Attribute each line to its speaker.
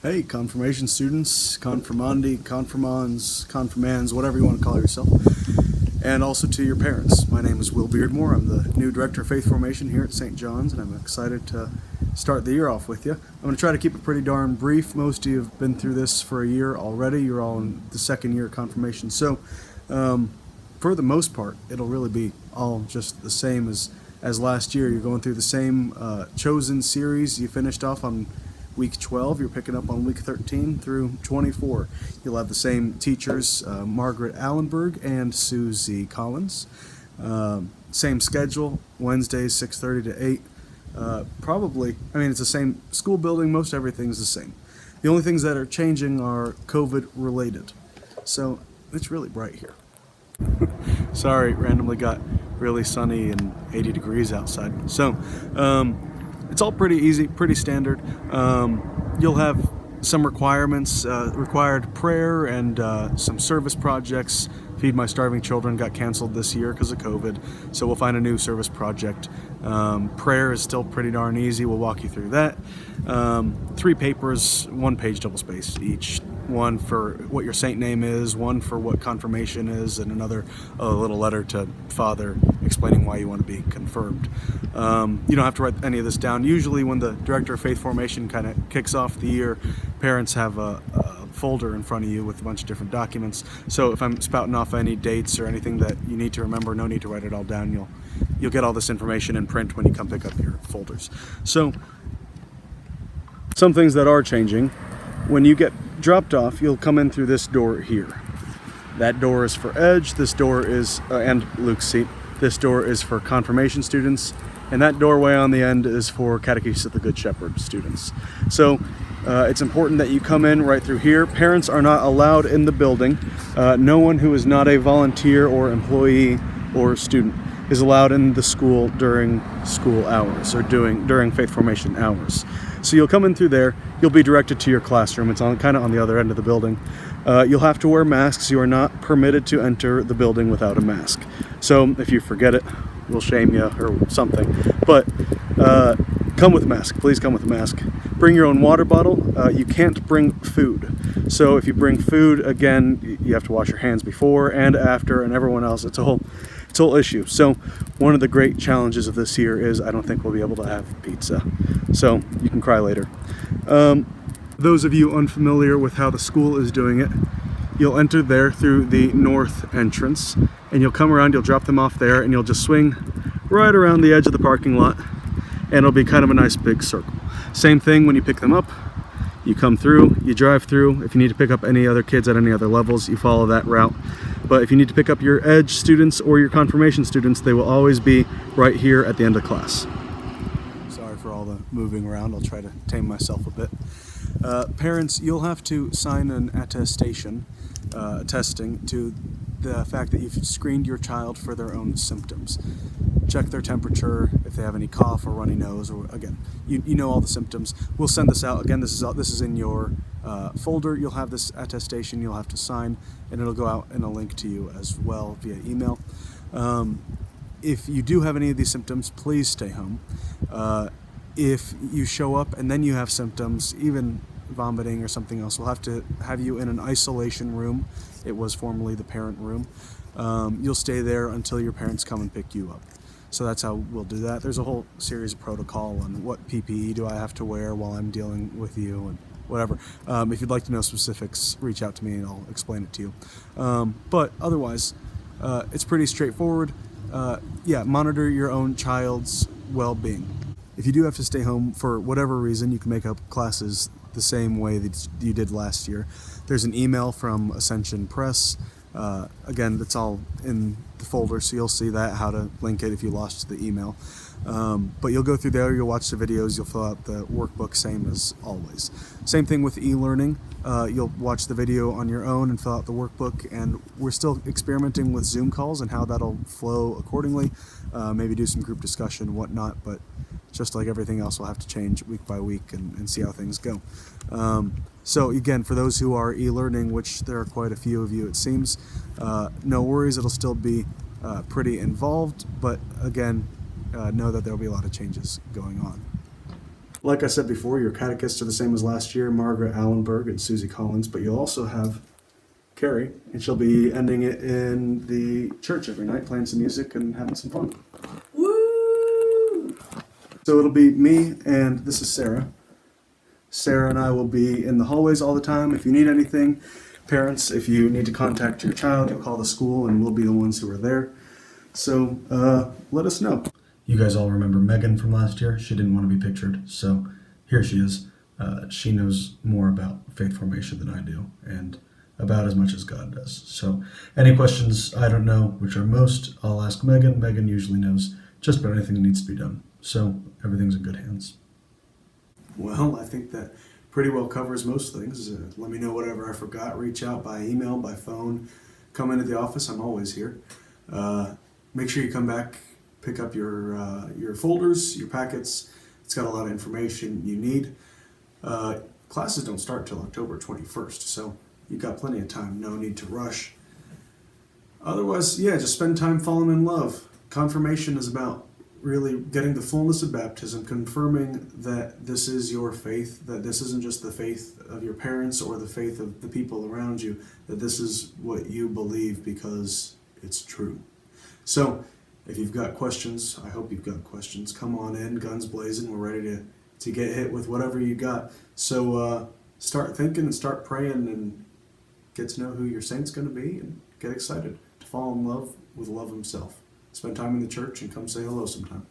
Speaker 1: Hey, confirmation students, confirmandi, confirmands, confirmands, whatever you want to call yourself, and also to your parents. My name is Will Beardmore. I'm the new Director of Faith Formation here at St. John's, and I'm excited to start the year off with you. I'm going to try to keep it pretty darn brief. Most of you have been through this for a year already. You're all in the second year of confirmation. So, for the most part, it'll really be all just the same as last year. You're going through the same chosen series. You finished off on week 12, you're picking up on week 13 through 24. You'll have the same teachers, Margaret Allenberg and Susie Collins. Same schedule, Wednesdays 6:30 to 8. It's the same school building, most everything's the same. The only things that are changing are COVID related. So it's really bright here. Sorry, randomly got really sunny and 80 degrees outside. So, it's all pretty easy, pretty standard. You'll have some requirements, required prayer and some service projects. Feed My Starving Children got canceled this year because of COVID, so we'll find a new service project. Prayer is still pretty darn easy. We'll walk you through that. 3 papers, 1-page double-space each. One for what your saint name is, one for what confirmation is, and another little letter to Father explaining why you want to be confirmed. You don't have to write any of this down. Usually when the Director of Faith Formation kind of kicks off the year, parents have a folder in front of you with a bunch of different documents. So if I'm spouting off any dates or anything that you need to remember, no need to write it all down. You'll get all this information in print when you come pick up your folders. So some things that are changing. When you get dropped off, you'll come in through this door here. That door is for Edge, this door is, and Luke's seat. This door is for confirmation students, and that doorway on the end is for Catechesis of the Good Shepherd students. So it's important that you come in right through here. Parents are not allowed in the building. No one who is not a volunteer or employee or student is allowed in the school during school hours or during faith formation hours. So you'll come in through there, you'll be directed to your classroom. It's kind of on the other end of the building. You'll have to wear masks. You are not permitted to enter the building without a mask. So if you forget it, we'll shame you or something. But come with a mask. Please come with a mask. Bring your own water bottle. You can't bring food. So if you bring food, again, you have to wash your hands before and after, and everyone else. It's a whole issue. So one of the great challenges of this year is I don't think we'll be able to have pizza. So you can cry later. Those of you unfamiliar with how the school is doing it, you'll enter there through the north entrance, and you'll come around, you'll drop them off there, and you'll just swing right around the edge of the parking lot, and it'll be kind of a nice big circle. Same thing when you pick them up. You come through, you drive through. If you need to pick up any other kids at any other levels, you follow that route. But if you need to pick up your Edge students or your confirmation students, they will always be right here at the end of class. Sorry for all the moving around. I'll try to tame myself a bit. Parents, you'll have to sign an attestation, attesting to the fact that you've screened your child for their own symptoms. Check their temperature, if they have any cough or runny nose, or again, you know all the symptoms. We'll send this out. Again, this is in your folder. You'll have this attestation you'll have to sign, and it'll go out in a link to you as well via email. If you do have any of these symptoms, please stay home. If you show up and then you have symptoms, even vomiting or something else, we'll have to have you in an isolation room. It was formerly the parent room. You'll stay there until your parents come and pick you up. So that's how we'll do that. There's a whole series of protocol on what PPE do I have to wear while I'm dealing with you and whatever. If you'd like to know specifics, reach out to me and I'll explain it to you. But otherwise, it's pretty straightforward. Monitor your own child's well-being. If you do have to stay home for whatever reason, you can make up classes the same way that you did last year. There's an email from Ascension Press. Again, that's all in the folder, so you'll see that, how to link it if you lost the email. But you'll go through there, you'll watch the videos, you'll fill out the workbook, same as always. Same thing with e-learning. You'll watch the video on your own and fill out the workbook, and we're still experimenting with Zoom calls and how that'll flow accordingly. Maybe do some group discussion, whatnot, but just like everything else, we'll have to change week by week and see how things go. So again, for those who are e-learning, which there are quite a few of you it seems, no worries, it'll still be pretty involved, but again, know that there'll be a lot of changes going on. Like I said before, your catechists are the same as last year, Margaret Allenberg and Susie Collins, but you'll also have Carrie, and she'll be ending it in the church every night, playing some music and having some fun.
Speaker 2: Woo!
Speaker 1: So it'll be me, and this is Sarah. Sarah and I will be in the hallways all the time. If you need anything, parents, if you need to contact your child, you'll call the school, and we'll be the ones who are there. So let us know. You guys all remember Megan from last year. She didn't want to be pictured, so here she is. She knows more about faith formation than I do, and about as much as God does. So any questions I don't know, which are most, I'll ask Megan. Megan usually knows just about anything that needs to be done. So everything's in good hands. Well, I think that pretty well covers most things. Let me know whatever I forgot. Reach out by email, by phone. Come into the office. I'm always here. Make sure you come back, pick up your folders, your packets. It's got a lot of information you need. Classes don't start till October 21st, so you've got plenty of time. No need to rush. Otherwise, yeah, just spend time falling in love. Confirmation is about really getting the fullness of baptism, confirming that this is your faith, that this isn't just the faith of your parents or the faith of the people around you, that this is what you believe because it's true. So, if you've got questions, I hope you've got questions, come on in, guns blazing, we're ready to get hit with whatever you got. So start thinking and start praying and get to know who your saint's going to be and get excited to fall in love with love himself. Spend time in the church and come say hello sometime.